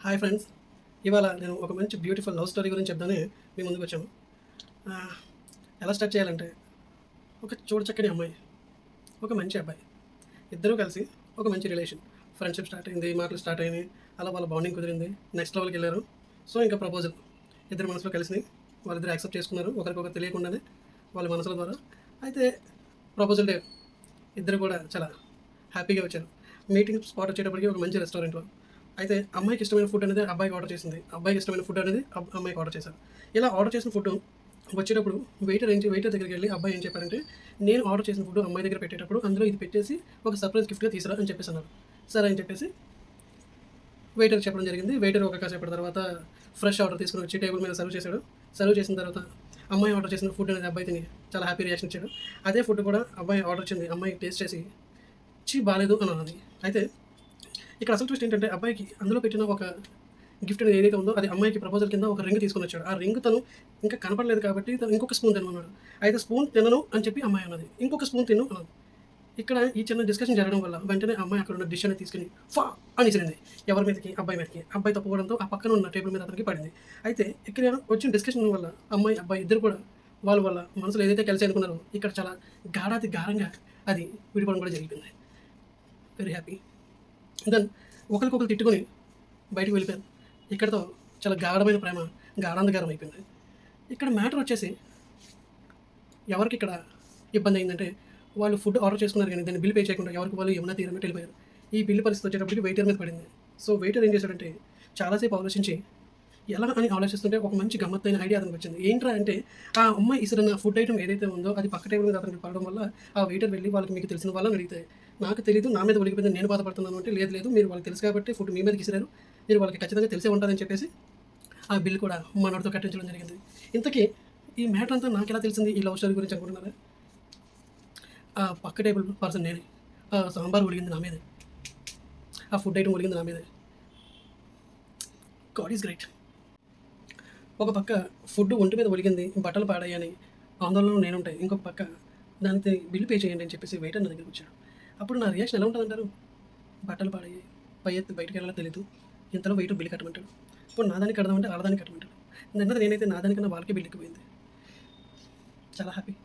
Hi friends, ఇవాళ నేను ఒక మంచి బ్యూటిఫుల్ లవ్ స్టోరీ గురించి చెప్దామని మీ ముందుకు వచ్చాము. ఆ, ఎలా స్టార్ట్ చేయాలంటే, ఒక చూడచక్కని అమ్మాయి, ఒక మంచి అబ్బాయి, ఇద్దరూ కలిసి ఒక మంచి రిలేషన్, ఫ్రెండ్షిప్ స్టార్ట్ అయింది, మాటలు స్టార్ట్ అయినాయి, అలా వాళ్ళ బాండింగ్ కుదిరింది, నెక్స్ట్ లెవెల్కి వెళ్ళారు. సో ఇంకా ప్రపోజల్ ఇద్దరు మనసులో కలిసినాయి, వాళ్ళిద్దరు యాక్సెప్ట్ చేసుకున్నారు ఒకరికొకరు తెలియకుండానే వాళ్ళ మనసుల ద్వారా. అయితే ప్రపోజల్ డే ఇద్దరు కూడా చాలా హ్యాపీగా వచ్చారు. మీటింగ్ స్పాట్ వచ్చేటప్పటికి ఒక మంచి రెస్టారెంట్లో. అయితే అమ్మాయికి ఇష్టమైన ఫుడ్ అనేది అబ్బాయికి ఆర్డర్ చేసింది, అబ్బాయికి ఇష్టమైన ఫుడ్ అనేది అమ్మాయికి ఆర్డర్ చేశారు. ఇలా ఆర్డర్ చేసిన ఫుడ్ వచ్చేటప్పుడు వెయిటర్ దగ్గరికి వెళ్ళి అబ్బాయి ఏం చెప్పారంటే, నేను ఆర్డర్ చేసిన ఫుడ్ అమ్మాయి దగ్గర పెట్టేటప్పుడు అందులో ఇది పెట్టేసి ఒక సర్ప్రైజ్ గిఫ్ట్గా తీసుకురా అని చెప్పేసి అన్నారు. సరే అని చెప్పేసి వెయిటర్ చెప్పడం జరిగింది. వెయిటర్ ఒక కాసేపటి తర్వాత ఫ్రెష్ ఆర్డర్ తీసుకుని వచ్చి టేబుల్ మీద సర్వ్ చేశాడు. సర్వ్ చేసిన తర్వాత అమ్మాయి ఆర్డర్ చేసిన ఫుడ్ అనేది అబ్బాయి తిని చాలా హ్యాపీ రియాక్షన్ ఇచ్చాడు. అదే ఫుడ్ కూడా అబ్బాయి ఆర్డర్ ఇచ్చింది అమ్మాయి టేస్ట్ చేసి చీ బాలేదు అని అన్నది. అయితే ఇక్కడ అసలు ట్విస్ట్ ఏంటంటే, అబ్బాయికి అందులో పెట్టిన ఒక గిఫ్ట్ అనేది ఏదైతే ఉందో అది అమ్మాయికి ప్రపోజల్ కింద ఒక రింగ్ తీసుకొని వచ్చాడు. ఆ రింగ్ తను ఇంకా కనపడలేదు కాబట్టి తను ఇంకొక స్పూన్ తినమన్నాడు. అయితే స్పూన్ తినను అని చెప్పి అమ్మాయి అన్నది. ఇంకొక స్పూన్ తిను అన్నది. ఇక్కడ ఈ చిన్న డిస్కషన్ జరగడం వల్ల వెంటనే అమ్మాయి అక్కడ ఉన్న డిష్ అనేది తీసుకుని ఫా అని ఇసిరింది. ఎవరి మీదకి? అబ్బాయి మీదకి. అబ్బాయి తప్పుకోవడంతో ఆ పక్కన ఉన్న టేబుల్ మీద అతనికి పడింది. అయితే ఇక్కడ వచ్చిన డిస్కషన్ వల్ల అమ్మాయి అబ్బాయి ఇద్దరు కూడా వాళ్ళ మనసులో ఏదైతే కలిసి అనుకున్నారో ఇక్కడ చాలా గాఢంగా అది విడిపోవడం కూడా జరిగింది. Very happy. దెన్ ఒకరికొకరు తిట్టుకొని బయటకు వెళ్ళిపోయారు. ఇక్కడతో చాలా గాఢమైన ప్రేమ గాఢాంధకారం అయిపోయింది. ఇక్కడ మ్యాటర్ వచ్చేసి ఎవరికి ఇక్కడ ఇబ్బంది అయిందంటే, వాళ్ళు ఫుడ్ ఆర్డర్ చేసుకున్నారు కానీ దాన్ని బిల్ పే చేయకుండా ఎవరికి వాళ్ళు ఏమైనా తీరన్నట్టు వెళ్ళిపోయారు. ఈ బిల్లు పరిస్థితి వచ్చేటప్పటికి వెయిటర్ మీద పడింది. సో వెయిటర్ ఏం చేశాడంటే, చాలాసేపు ఆలోచించి ఎలా అని ఆలోచిస్తుంటే ఒక మంచి గమ్మత్తైన ఐడియా అతనికి వచ్చింది. ఏంట్రా అంటే, ఆ అమ్మాయి ఇసురున్న ఫుడ్ ఐటమ్ ఏదైతే ఉందో అది పక్క టేబుల్ మీద అతనికి పడడం వల్ల ఆ వెయిటర్ వెళ్ళి వాళ్ళకి మీకు తెలిసిన వాళ్ళని అడిగితే, నాకు తెలీదు, నా మీద ఒలిగిపోయింది, నేను బాధపడుతున్నాను అంటే, లేదు మీరు వాళ్ళకి తెలుసు కాబట్టి ఫుడ్ మీ మీదకి ఇసిరారు, మీరు వాళ్ళకి ఖచ్చితంగా తెలిసే ఉంటారని చెప్పేసి ఆ బిల్ కూడా మనోడితో కట్టించడం జరిగింది. ఇంతకీ ఈ మ్యాటర్ అంతా నాకు ఎలా తెలిసింది ఈ లవ్ స్టోరీ గురించి అనుకుంటున్నారా? ఆ పక్క టేబుల్ పర్సన్ నేనే. ఆ సాంబార్ ఒలిగింది నా మీదే, ఆ ఫుడ్ ఐటమ్ ఒలిగింది నా మీదే. God is great. ఒక పక్క ఫుడ్ ఒంటి మీద ఒలిగింది, బట్టలు పాడాయని ఆందోళనలో నేనుంటాయి, ఇంకొక పక్క దానికి బిల్లు పే చేయండి అని చెప్పేసి వెయిటర్ నా దగ్గరికి వచ్చాడు. అప్పుడు నా రియాక్షన్ ఎలా ఉంటుందంటారు? బట్టలు పాడయ్యాయి, పై ఎత్తి బయటకు వెళ్ళాలో తెలీదు, ఇంతలో వెయిటర్ బిల్లు కట్టమంటాడు. ఇప్పుడు నాదానికి కడదామంటే ఆడదానికి కట్టమంటాడు. నేనైతే నాదానికన్నా వాళ్ళకి బిల్లుకి పోయింది. చాలా హ్యాపీ.